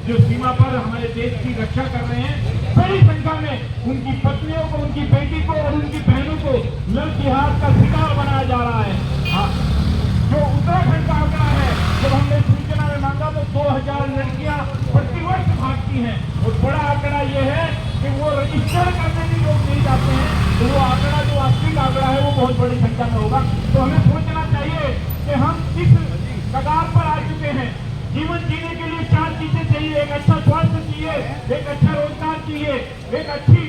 जो सीमा पर हमारे देश की रक्षा कर रहे हैं, बड़ी संख्या में उनकी पत्नियों को, उनकी बेटी को और उनकी बहनों को लव जिहाद का शिकार बनाया जा रहा है। हाँ, जो उत्तराखंड का आंकड़ा है, जब हमने सूचना में मांगा तो 2000 लड़कियां प्रतिवर्ष भागती हैं। और बड़ा आंकड़ा ये है कि वो रजिस्टर करने भी लोग नहीं जाते हैं, तो वो आंकड़ा जो वास्तविक आंकड़ा है वो बहुत बड़ी संख्या में होगा। तो हमें सोचना चाहिए कि हम किस कगार पर आ चुके हैं। जीवन जीने के लिए 4 चीजें चाहिए, एक अच्छा स्वास्थ्य चाहिए, एक अच्छा रोजगार चाहिए, एक अच्छी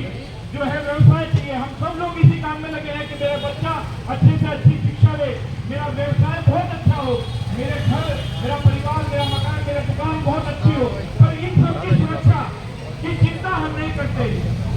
जो है व्यवसाय चाहिए। हम सब लोग इसी काम में लगे हैं कि मेरा बच्चा अच्छे से अच्छी शिक्षा ले, मेरा व्यवसाय बहुत अच्छा हो, मेरे घर, मेरा परिवार, मेरा मकान, मेरा दुकान बहुत अच्छी हो। पर इन सबकी सुरक्षा की चिंता हम नहीं करते।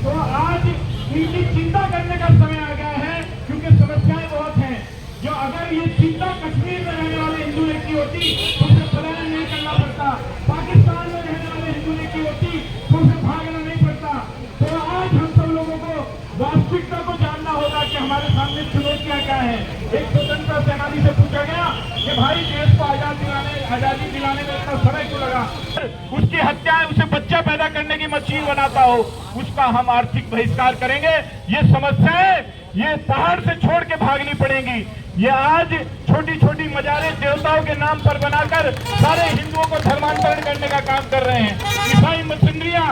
तो आज इनकी चिंता करने का समय आ गया है, क्योंकि समस्याएं बहुत हैं। जो अगर ये चिंता कश्मीर में रहने वाले हिंदू ने की होती तो उसे पलायन नहीं करना पड़ता, पाकिस्तान में रहने वाले हिंदू ने की होती तो उसे भागना नहीं पड़ता। तो आज हम सब लोगों को वास्तविकता को जानना होगा कि हमारे सामने चुनौतियां क्या है। एक स्वतंत्रता सेनानी से पूछा गया कि भाई देश को आजादी दिलाने में इतना समय क्यों लगा। उसकी हत्या है, उसे बच्चा पैदा करने की मशीन बनाता हो, उसका हम आर्थिक बहिष्कार करेंगे। ये समस्याएं ये पहाड़ से छोड़ के भागनी पड़ेंगी। ये आज छोटी छोटी मजारें देवताओं के नाम पर बनाकर सारे हिंदुओं को धर्मांतरण करने का काम कर रहे हैं। ईसाई मशीनरियां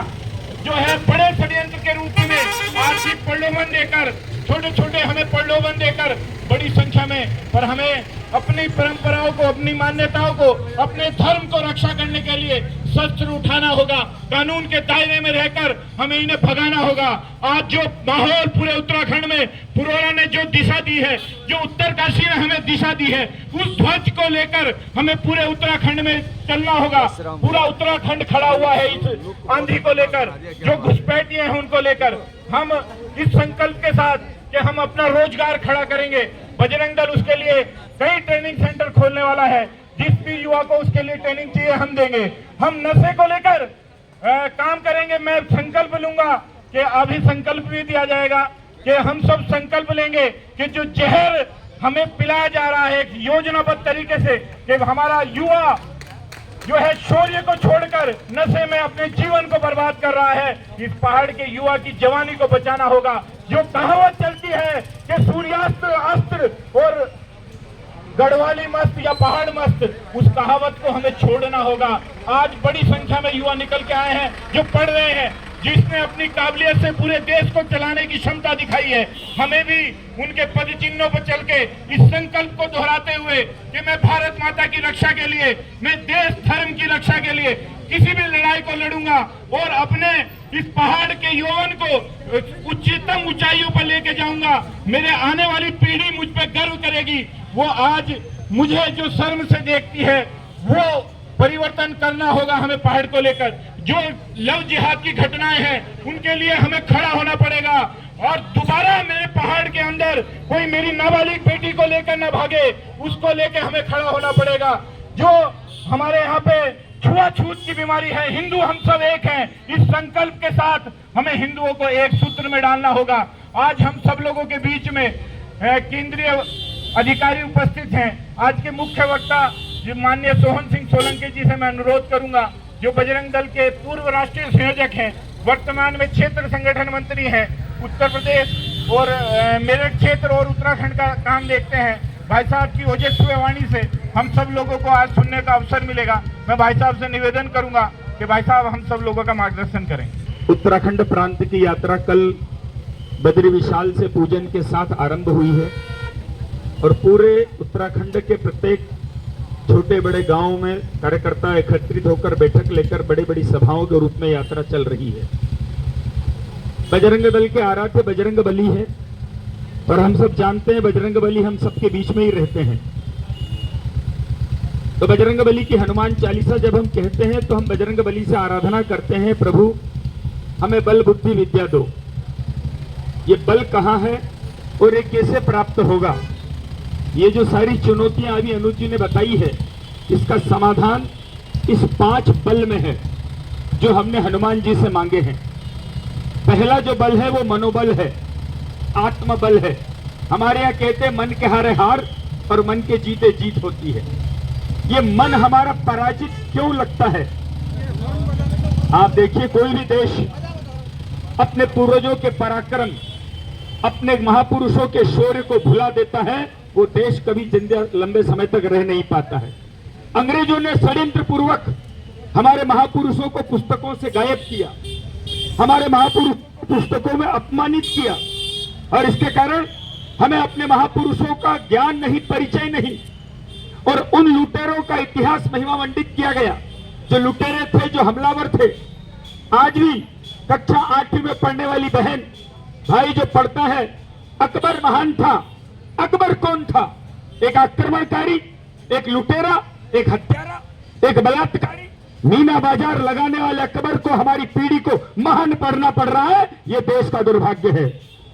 जो है बड़े षड्यंत्र के रूप में आर्थिक प्रलोभन देकर, छोटे छोटे हमें प्रलोभन देकर बड़ी संख्या में, पर हमें अपनी परंपराओं को, अपनी मान्यताओं को, अपने धर्म को रक्षा करने के लिए शस्त्र उठाना होगा। कानून के दायरे में रहकर हमें इन्हें भगाना होगा। आज जो माहौल पूरे उत्तराखंड में पुरोला ने जो दिशा दी है, जो उत्तरकाशी ने हमें दिशा दी है, उस ध्वज को लेकर हमें पूरे उत्तराखंड में चलना होगा। पूरा उत्तराखंड खड़ा हुआ है इस आंधी को लेकर, जो घुसपैठिए हैं उनको लेकर। हम इस संकल्प के साथ कि हम अपना रोजगार खड़ा करेंगे। बजरंग दल उसके लिए कई ट्रेनिंग सेंटर खोलने वाला है। जिस भी युवा को उसके लिए ट्रेनिंग चाहिए हम देंगे। हम नशे को लेकर काम करेंगे। मैं संकल्प लूंगा कि अभी संकल्प भी दिया जाएगा कि हम सब संकल्प लेंगे कि जो जहर हमें पिलाया जा रहा है एक योजनाबद्ध तरीके से, कि हमारा युवा जो है शौर्य को छोड़कर नशे में अपने जीवन को बर्बाद कर रहा है, इस पहाड़ के युवा की जवानी को बचाना होगा। जो कहावत चलती है कि सूर्यास्त्र अस्त्र और गढ़वाली मस्त या पहाड़ मस्त, उस कहावत को हमें छोड़ना होगा। आज बड़ी संख्या में युवा निकल के आए हैं जो पढ़ रहे हैं, जिसने अपनी काबिलियत से पूरे देश को चलाने की क्षमता दिखाई है। हमें भी उनके पद चिन्हों पर चल के इस संकल्प को दोहराते हुए कि मैं भारत माता की रक्षा के लिए, मैं देश धर्म की रक्षा के लिए किसी भी लड़ाई को लड़ूंगा और अपने इस पहाड़ के यौवन को उच्चतम ऊंचाइयों पर लेके जाऊंगा। मेरे आने वाली पीढ़ी मुझ पर गर्व करेगी। वो आज मुझे जो शर्म से देखती है, वो परिवर्तन करना होगा हमें पहाड़ को लेकर। जो लव जिहाद की घटनाएं हैं उनके लिए हमें खड़ा होना पड़ेगा और दोबारा मेरे पहाड़ के अंदर कोई मेरी नाबालिग बेटी को लेकर न भागे, उसको लेकर हमें खड़ा होना पड़ेगा। जो हमारे यहाँ पे छुआछूत की बीमारी है, हिंदू हम सब एक हैं। इस संकल्प के साथ हमें हिंदुओं को एक सूत्र में डालना होगा। आज हम सब लोगों के बीच में केंद्रीय अधिकारी उपस्थित हैं। आज के मुख्य वक्ता माननीय सोहन सिंह सोलंकी जी से मैं अनुरोध करूंगा, जो बजरंग दल के पूर्व राष्ट्रीय संयोजक हैं, वर्तमान में क्षेत्र संगठन मंत्री हैं, उत्तर प्रदेश और मेरठ क्षेत्र और उत्तराखंड का काम देखते हैं। भाई साहब की ओजस्वी वाणी से हम सब लोगों को आज सुनने का अवसर मिलेगा। मैं भाई साहब से निवेदन करूंगा कि भाई साहब हम सब लोगों का मार्गदर्शन करें। उत्तराखंड प्रांत की यात्रा कल बद्री विशाल से पूजन के साथ आरंभ हुई है और पूरे उत्तराखंड के प्रत्येक छोटे बड़े गांवों में कार्यकर्ता एकत्रित होकर बैठक लेकर बड़ी बड़ी सभाओं के रूप में यात्रा चल रही है। बजरंग दल के आराध्य बजरंग बली है, पर हम सब जानते हैं बजरंग बली हम सबके बीच में ही रहते हैं। तो बजरंग बली की हनुमान चालीसा जब हम कहते हैं तो हम बजरंग बली से आराधना करते हैं, प्रभु हमें बल बुद्धि विद्या दो। ये बल कहाँ है और ये कैसे प्राप्त होगा, ये जो सारी चुनौतियां अभी अनुज जी ने बताई है, इसका समाधान इस 5 बल में है जो हमने हनुमान जी से मांगे हैं। पहला जो बल है वो मनोबल है, आत्मबल है। हमारे यहाँ कहते हैं मन के हारे हार और मन के जीते जीत होती है। ये मन हमारा पराजित क्यों लगता है? आप देखिए, कोई भी देश अपने पूर्वजों के पराक्रम, अपने महापुरुषों के शौर्य को भुला देता है, वो देश कभी जिंदा लंबे समय तक रह नहीं पाता है। अंग्रेजों ने षड्यंत्र पूर्वक हमारे महापुरुषों को पुस्तकों से गायब किया, हमारे महापुरुष पुस्तकों में अपमानित किया, और इसके कारण हमें अपने महापुरुषों का ज्ञान नहीं, परिचय नहीं, और उन लुटेरों का इतिहास महिमा मंडित किया गया। जो लुटेरे थे, जो हमलावर थे, आज भी कक्षा 8वीं में पढ़ने वाली बहन भाई जो पढ़ता है, अकबर महान था। अकबर कौन था? एक आक्रमणकारी, एक लुटेरा, एक हत्यारा, एक बलात्कारी, मीना बाजार लगाने वाले अकबर को हमारी पीढ़ी को महान पढ़ना पड़ रहा है। यह देश का दुर्भाग्य है।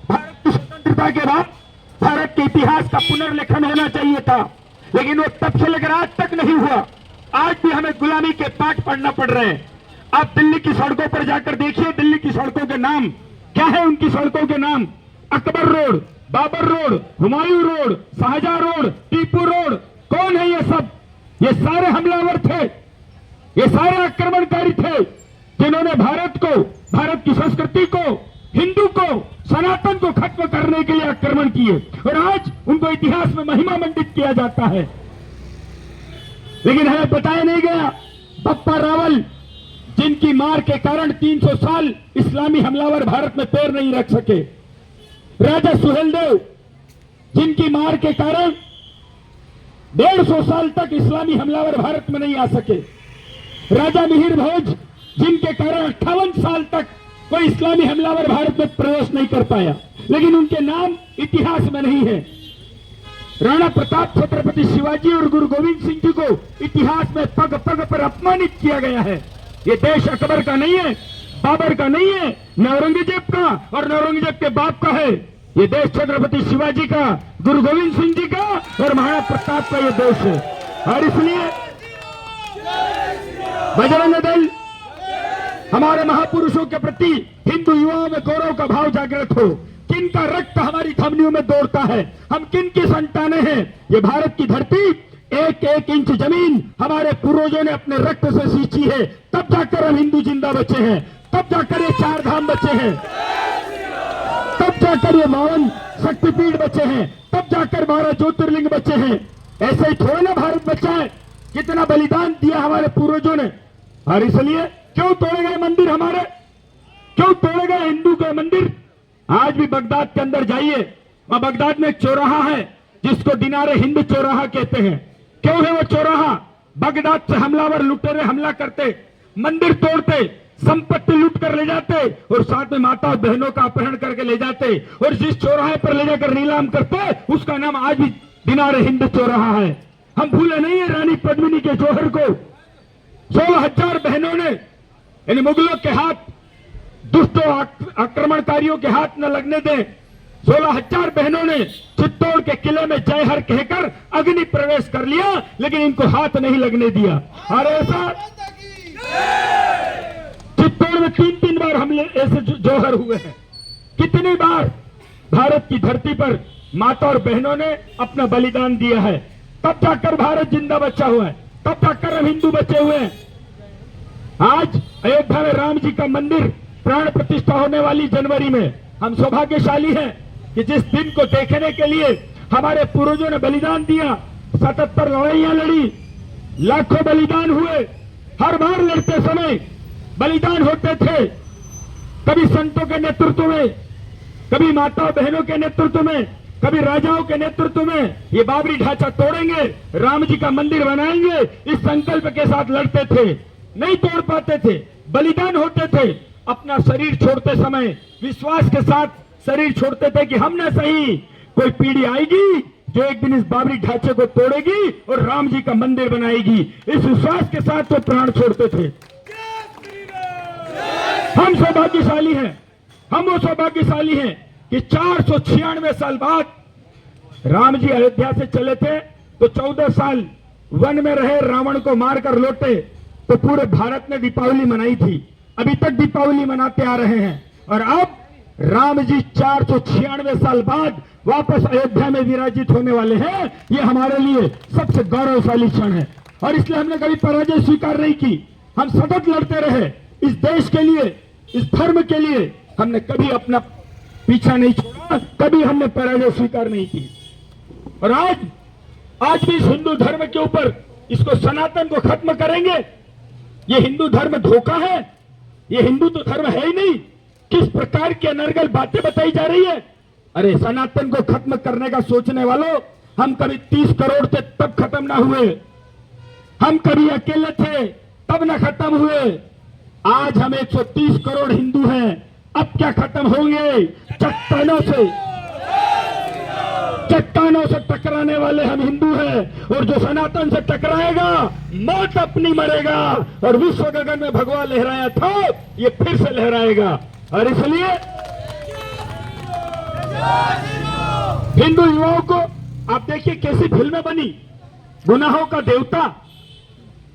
भारत की स्वतंत्रता के बाद भारत के इतिहास का पुनर्लेखन होना चाहिए था, लेकिन वो तब से लेकर आज तक नहीं हुआ। आज भी हमें गुलामी के पाठ पढ़ना पड़ रहे हैं। आप दिल्ली की सड़कों पर जाकर देखिए, दिल्ली की सड़कों के नाम क्या है? उनकी सड़कों के नाम Akbar road, Babar road, Humayun road, Shahjahan road, Tipu road. कौन है ये सब? ये सारे हमलावर थे, ये सारे आक्रमणकारी थे, जिन्होंने भारत को, भारत की संस्कृति को, हिंदू को, सनातन को खत्म करने के लिए आक्रमण किए, और आज उनको इतिहास में महिमा मंडित किया जाता है। लेकिन हमें बताया नहीं गया, बप्पा रावल, जिनकी मार के कारण 300 साल इस्लामी हमलावर भारत में पैर नहीं रख सके, राजा सुहेलदेव, जिनकी मार के कारण 150 साल तक इस्लामी हमलावर भारत में नहीं आ सके, राजा मिहिर भोज, जिनके कारण 58 साल तक कोई इस्लामी हमलावर भारत में प्रवेश नहीं कर पाया, लेकिन उनके नाम इतिहास में नहीं है। राणा प्रताप, छत्रपति शिवाजी और गुरु गोविंद सिंह जी को इतिहास में पग पग पर अपमानित किया गया है। ये देश अकबर का नहीं है, बाबर का नहीं है, न औरंगजेब का और न औरंगजेब के बाप का है। ये देश छत्रपति शिवाजी का, गुरु गोविंद सिंह जी का और महाराणा प्रताप का ये देश है। और इसलिए बजरंग दल हमारे महापुरुषों के प्रति हिंदू युवाओं में गौरव का भाव जागृत हो। किनका रक्त हमारी धमनियों में दौड़ता है, हम किन की संतानें हैं। ये भारत की धरती, एक एक इंच जमीन हमारे पूर्वजों ने अपने रक्त से सींची है, तब जाकर हम हिंदू जिंदा बचे हैं, तब जाकर ये 4 धाम बचे हैं, तब जाकर ये 52 शक्तिपीठ बचे हैं, तब जाकर 12 ज्योतिर्लिंग बचे हैं। ऐसे ही थोड़ा ना भारत बचा है, कितना बलिदान दिया हमारे पूर्वजों ने। और इसलिए क्यों तोड़े गए मंदिर हमारे, क्यों तोड़े गए हिंदू के मंदिर? आज भी बगदाद के अंदर जाइए, वहां बगदाद में एक चौराहा है जिसको दिनारे हिंद चौराहा कहते हैं। क्यों है वो चौराहा? बगदाद से हमलावर लुटेरे हमला करते, मंदिर तोड़ते, संपत्ति लूट कर ले जाते और साथ में माता और बहनों का अपहरण करके ले जाते, और जिस चौराहे पर ले जाकर नीलाम करते उसका नाम आज भी दिनारे हिंद चौराहा है। हम भूले नहीं है रानी पद्मिनी के जौहर को 16,000 बहनों ने, यानी मुगलों के हाथ, दुष्टों आक्रमणकारियों के हाथ न लगने दें, 16,000 बहनों ने चित्तौड़ के किले में जय हर कहकर अग्नि प्रवेश कर लिया, लेकिन इनको हाथ नहीं लगने दिया। और ऐसा चित्तौड़ में 3-3 बार हमले ऐसे जौहर हुए हैं। कितनी बार भारत की धरती पर माता और बहनों ने अपना बलिदान दिया है, तब जाकर भारत जिंदा बचा हुआ है, तब जाकर हम हिंदू बचे हुए हैं। आज अयोध्या में राम जी का मंदिर प्राण प्रतिष्ठा होने वाली जनवरी में, हम सौभाग्यशाली हैं कि जिस दिन को देखने के लिए हमारे पूर्वजों ने बलिदान दिया, 77 लड़ाइयां लड़ी, लाखों बलिदान हुए। हर बार लड़ते समय बलिदान होते थे, कभी संतों के नेतृत्व में, कभी माता बहनों के नेतृत्व में, कभी राजाओं के नेतृत्व में। ये बाबरी ढांचा तोड़ेंगे, राम जी का मंदिर बनाएंगे, इस संकल्प के साथ लड़ते थे, नहीं तोड़ पाते थे, बलिदान होते थे। अपना शरीर छोड़ते समय विश्वास के साथ शरीर छोड़ते थे कि हम न सही, कोई पीढ़ी आएगी जो एक दिन इस बाबरी ढांचे को तोड़ेगी और राम जी का मंदिर बनाएगी। इस विश्वास के साथ वो प्राण छोड़ते थे। हम सौभाग्यशाली हैं, हम वो सौभाग्यशाली हैं कि 496 साल बाद राम जी अयोध्या से चले थे, तो 14 साल वन में रहे, रावण को मारकर लौटे, तो पूरे भारत ने दीपावली मनाई थी। अभी तक दीपावली मनाते आ रहे हैं, और अब राम जी 496 साल बाद वापस अयोध्या में विराजित होने वाले हैं। ये हमारे लिए सबसे गौरवशाली क्षण है, और इसलिए हमने कभी पराजय स्वीकार नहीं की। हम सतत लड़ते रहे, इस देश के लिए, इस धर्म के लिए हमने कभी अपना पीछा नहीं छोड़ा, कभी हमने पराजय स्वीकार नहीं की। और आज भी इस हिंदू धर्म के ऊपर इसको सनातन को खत्म करेंगे। ये हिंदू धर्म धोखा है, ये हिंदू तो धर्म है ही नहीं। किस प्रकार की अनर्गल बातें बताई जा रही है। अरे सनातन को खत्म करने का सोचने वालों, हम कभी 30 करोड़ थे तब खत्म ना हुए, हम कभी अकेले थे तब ना खत्म हुए। आज हम 130 करोड़ हिंदू हैं, अब क्या खत्म होंगे? चट्टानों से टकराने वाले हम हिंदू हैं, और जो सनातन से टकराएगा मौत अपनी मरेगा। और विश्व गगन में भगवा लहराया था, ये फिर से लहराएगा। और इसलिए हिंदू युवाओं को आप देखिए कैसी फिल्में बनी। गुनाहों का देवता,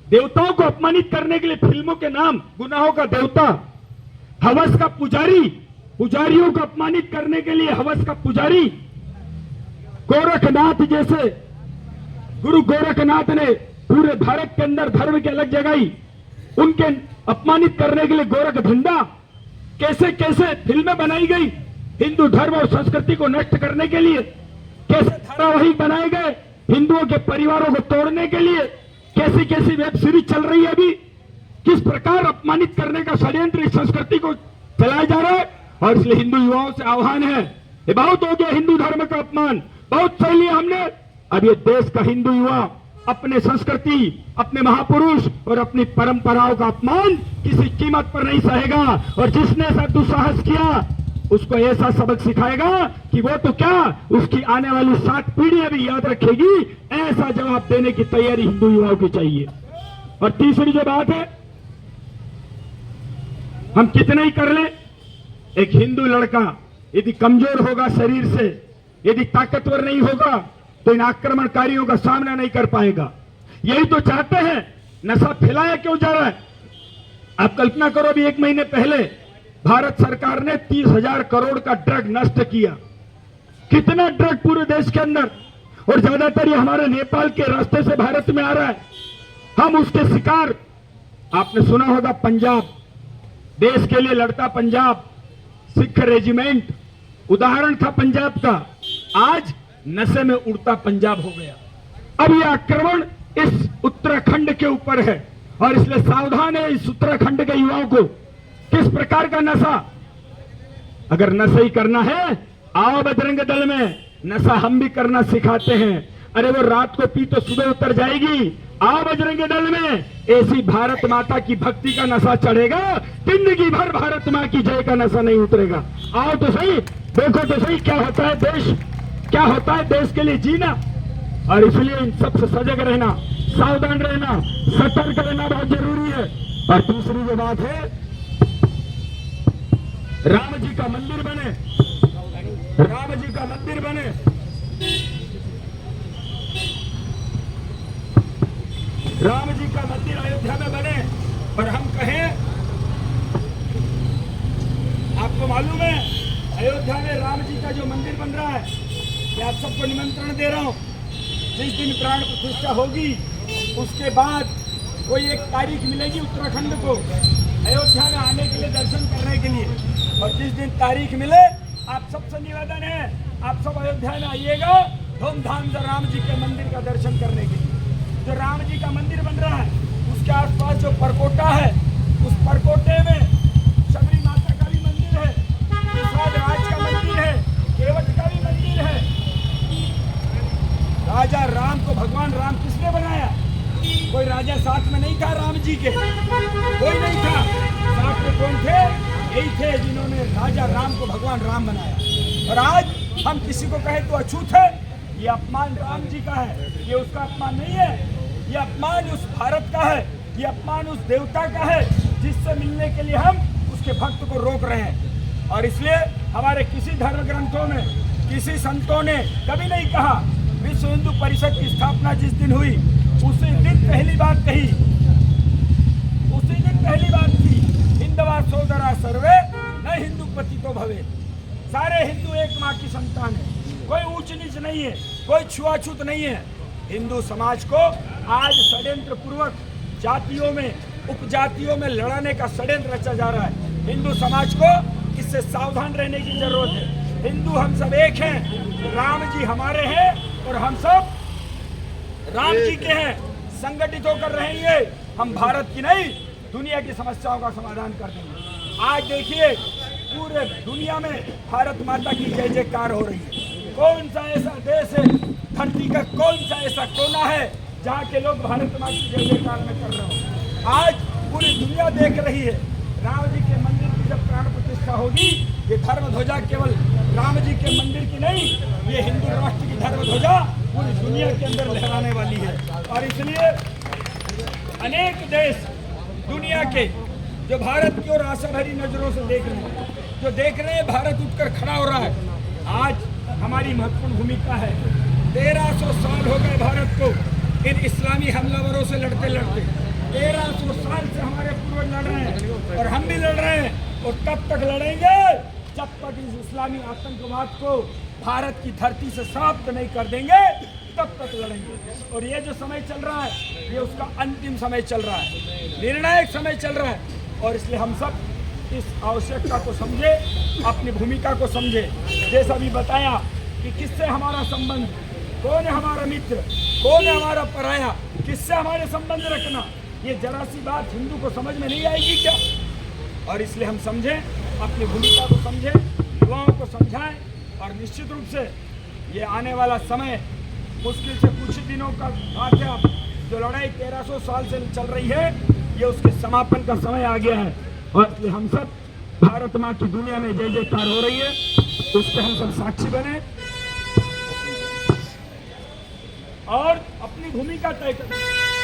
देवताओं को अपमानित करने के लिए फिल्मों के नाम गुनाहों का देवता, हवस का पुजारी, पुजारियों को अपमानित करने के लिए हवस का पुजारी। गोरखनाथ जैसे गुरु गोरखनाथ ने पूरे भारत के अंदर धर्म की अलग जगाई, उनके अपमानित करने के लिए गोरख धंधा, कैसे कैसे फिल्में बनाई गई हिंदू धर्म और संस्कृति को नष्ट करने के लिए, कैसे धारावाहिक बनाए गए हिंदुओं के परिवारों को तोड़ने के लिए, कैसी कैसी वेब सीरीज चल रही है अभी, किस प्रकार अपमानित करने का षड्यंत्र इस संस्कृति को चलाया जा रहा है। और इसलिए हिंदू युवाओं से आह्वान है, ये बहुत हो गया हिंदू धर्म का अपमान, बहुत सह लिया हमने। अब ये देश का हिंदू युवा अपने संस्कृति, अपने महापुरुष और अपनी परंपराओं का अपमान किसी कीमत पर नहीं सहेगा। और जिसने ऐसा दुस्साहस किया उसको ऐसा सबक सिखाएगा कि वो तो क्या, उसकी आने वाली 7 पीढ़ियां भी याद रखेगी। ऐसा जवाब देने की तैयारी हिंदू युवाओं की चाहिए। और तीसरी जो बात है, हम कितना ही कर ले, एक हिंदू लड़का यदि कमजोर होगा शरीर से, यदि ताकतवर नहीं होगा तो इन आक्रमणकारियों का सामना नहीं कर पाएगा। यही तो चाहते हैं। नशा फैलाया क्यों जा रहा है? आप कल्पना करो, अभी 1 महीने पहले भारत सरकार ने 30,000 करोड़ का ड्रग नष्ट किया। कितना ड्रग पूरे देश के अंदर, और ज्यादातर ये हमारे नेपाल के रास्ते से भारत में आ रहा है। हम उसके शिकार। आपने सुना होगा पंजाब, देश के लिए लड़ता पंजाब, सिख रेजिमेंट उदाहरण था पंजाब का, आज नशे में उड़ता पंजाब हो गया। अब यह आक्रमण इस उत्तराखंड के ऊपर है, और इसलिए सावधान है इस उत्तराखंड के युवाओं को। किस प्रकार का नशा? अगर नशा ही करना है, आओ बजरंग दल में, नशा हम भी करना सिखाते हैं। अरे वो रात को पी तो सुबह उतर जाएगी, आओ बजरंग दल में, ऐसी भारत माता की भक्ति का नशा चढ़ेगा, जिंदगी भर भारत मां की जय का नशा नहीं उतरेगा। आओ तो सही, देखो तो सही क्या होता है देश, क्या होता है देश के लिए जीना। और इसलिए इन सबसे सजग रहना, सावधान रहना, सतर्क रहना बहुत जरूरी है। और दूसरी जो बात है, राम जी का मंदिर बने, राम जी का मंदिर बने। राम जी का मंदिर अयोध्या में बने। और हम कहें, आपको मालूम है अयोध्या में राम जी का जो मंदिर बन रहा है, मैं आप सबको निमंत्रण दे रहा हूं, जिस दिन प्राण प्रतिष्ठा होगी उसके बाद कोई एक तारीख मिलेगी उत्तराखंड को अयोध्या में आने के लिए, दर्शन करने के लिए। और जिस दिन तारीख मिले, आप सबसे निवेदन है, आप सब अयोध्या में आइएगा धूमधाम से राम जी के मंदिर का दर्शन करने के लिए। जो राम जी का मंदिर बन रहा है उसके आसपास जो परकोटा है, उस परकोटे में शबरी माता का भी मंदिर है, राज का मंदिर है, केवट का भी मंदिर है। राजा राम को भगवान राम किसने बनाया? कोई राजा साथ में नहीं था राम जी के, कोई नहीं था। साथ में कौन थे? यही थे जिन्होंने राजा राम को भगवान राम बनाया। और आज हम किसी को कहे तो अछूत है, ये अपमान राम जी का है, ये उसका अपमान नहीं है। ये अपमान उस भारत का है, ये अपमान उस देवता का है जिससे मिलने के लिए हम उसके भक्त को रोक रहे हैं। और इसलिए हमारे किसी धर्म ग्रंथों में, किसी संतों ने कभी नहीं कहा। विश्व हिंदू परिषद की स्थापना जिस दिन हुई, उसी दिन पहली बात कही, उसी दिन पहली बात थी, हिंदवा सोदरा सर्वे न हिंदू पतितो भवे। सारे हिंदू एक माँ की संतान है, कोई ऊंच नीच नहीं है, कोई छुआछूत नहीं है। हिंदू समाज को आज षड्यंत्र पूर्वक जातियों में उपजातियों में लड़ाने का षड्यंत्र रचा जा रहा है। हिंदू समाज को इससे सावधान रहने की जरूरत है। हिंदू हम सब एक हैं, राम जी हमारे हैं और हम सब राम जी के हैं। संगठित होकर रहेंगे, हम भारत की नहीं दुनिया की समस्याओं का समाधान कर देंगे। आज देखिए पूरे दुनिया में भारत माता की जय जयकार हो रही है। कौन सा ऐसा देश है, धरती का कौन सा ऐसा कोना है जहाँ के लोग भारत माता की जय जयकार में कर रहे हो। आज पूरी दुनिया देख रही है। राम जी के मंदिर की जब प्राण प्रतिष्ठा होगी, ये धर्म ध्वजा केवल राम जी के मंदिर की नहीं, ये हिंदू राष्ट्र की धर्म ध्वजा पूरी दुनिया के अंदर लहराने वाली है। और इसलिए अनेक देश दुनिया के जो भारत की ओर आशा भरी नजरों से देख रहे हैं, जो देख रहे हैं भारत उठकर खड़ा हो रहा है। आज हमारी महत्वपूर्ण भूमिका है। 1300 साल हो गए भारत को इन इस्लामी हमलावरों से लड़ते लड़ते। 1300 साल से हमारे पूर्वज लड़ रहे हैं और हम भी लड़ रहे हैं और तब तक लड़ेंगे जब तक इस इस्लामी आतंकवाद को भारत की धरती से समाप्त नहीं कर देंगे, तब तक लड़ेंगे। और ये जो समय चल रहा है, ये उसका अंतिम समय चल रहा है, निर्णायक समय चल रहा है। और इसलिए हम सब इस आवश्यकता को समझे, अपनी भूमिका को समझे। जैसा भी बताया कि किससे हमारा संबंध, कौन है हमारा मित्र, कौन है हमारा पराया, किससे हमारे संबंध रखना, ये जरा सी बात हिंदू को समझ में नहीं आएगी क्या? और इसलिए हम समझें, अपनी भूमिका को समझें, युवाओं को समझाएं। और निश्चित रूप से ये आने वाला समय मुश्किल से कुछ दिनों का बात है। अब जो लड़ाई 1300 साल से चल रही है, ये उसके समापन का समय आ गया है। और इसलिए हम सब भारत माँ की दुनिया में जय जयकार हो रही है, उस पर हम सब साक्षी बने और अपनी भूमिका तय करें।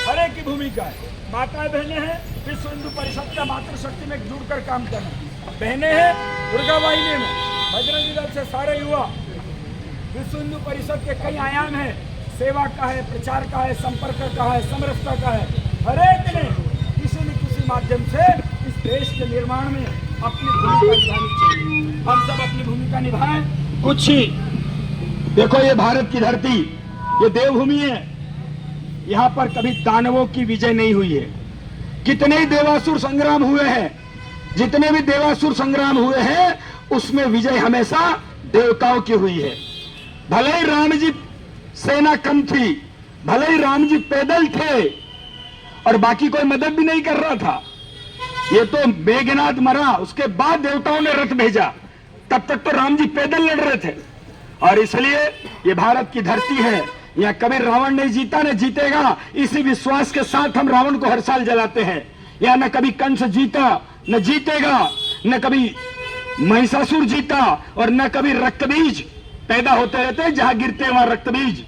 हर एक की भूमिका है। माताएं बहनें हैं, विश्व हिंदू परिषद का मातृशक्ति में जुड़कर काम करना। बहनें हैं दुर्गा वाहिनी में, बजरंगी दल से सारे युवा। विश्व हिंदू परिषद के कई आयाम हैं, सेवा का है, प्रचार का है, संपर्क का है, समरसता का है। हर एक ने किसी न किसी माध्यम से इस देश के निर्माण में अपनी भूमिका निभानी चाहिए। हम सब अपनी भूमिका निभाएं। कुछ ही देखो, ये भारत की धरती, ये देवभूमि है। यहाँ पर कभी दानवों की विजय नहीं हुई है। कितने ही देवासुर संग्राम हुए हैं, जितने भी देवासुर संग्राम हुए हैं, उसमें विजय हमेशा देवताओं की हुई है। भले ही राम जी सेना कम थी, भले ही राम जी पैदल थे और बाकी कोई मदद भी नहीं कर रहा था। ये तो मेघनाद मरा, उसके बाद देवताओं ने रथ भेजा, तब तक तो राम जी पैदल लड़ रहे थे। और इसलिए ये भारत की धरती है, यहाँ कभी रावण नहीं जीता, न जीतेगा। इसी विश्वास के साथ हम रावण को हर साल जलाते हैं। यहाँ न कभी कंस जीता, न जीतेगा, न कभी महिषासुर जीता, और न कभी रक्तबीज पैदा होते रहते हैं। जहां गिरते हैं वहां रक्तबीज,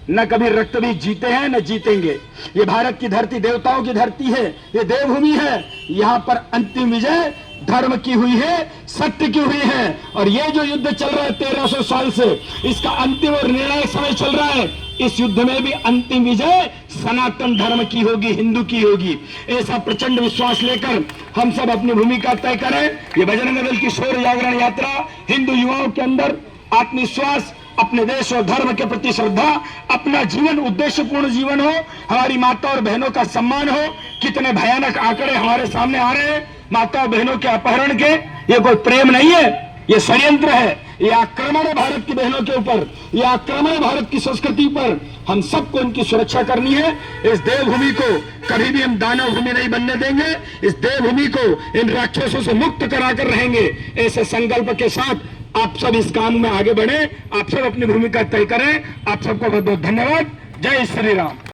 न कभी रक्तबीज जीते हैं न जीतेंगे। ये भारत की धरती देवताओं की धरती है, ये देवभूमि है। यहाँ पर अंतिम विजय धर्म की हुई है, सत्य की हुई है। और ये जो युद्ध चल रहा है 1300 साल से, इसका अंतिम और निर्णायक समय चल रहा है। इस युद्ध में भी अंतिम विजय सनातन धर्म की होगी, हिंदू की होगी। ऐसा प्रचंड विश्वास लेकर हम सब अपनी भूमिका तय करें। ये बजरंग दल की शौर्य जागरण यात्रा हिंदू युवाओं के अंदर आत्मविश्वास, अपने देश और धर्म के प्रति श्रद्धा, अपना जीवन उद्देश्यपूर्ण जीवन हो, हमारी माता और बहनों का सम्मान हो। कितने भयानक आंकड़े हमारे सामने आ रहे हैं माता और बहनों के अपहरण के। ये कोई प्रेम नहीं है, ये षड्यंत्र है, ये आक्रमण है भारत की बहनों के ऊपर, ये आक्रमण है भारत की संस्कृति पर। हम सबको इनकी सुरक्षा करनी है। इस देवभूमि को कभी भी हम दानव भूमि नहीं बनने देंगे। इस देवभूमि को इन राक्षसों से मुक्त कराकर रहेंगे। ऐसे संकल्प के साथ आप सब इस काम में आगे बढ़े, आप सब अपनी भूमिका तय करें। आप सबको बहुत बहुत धन्यवाद। जय श्री राम।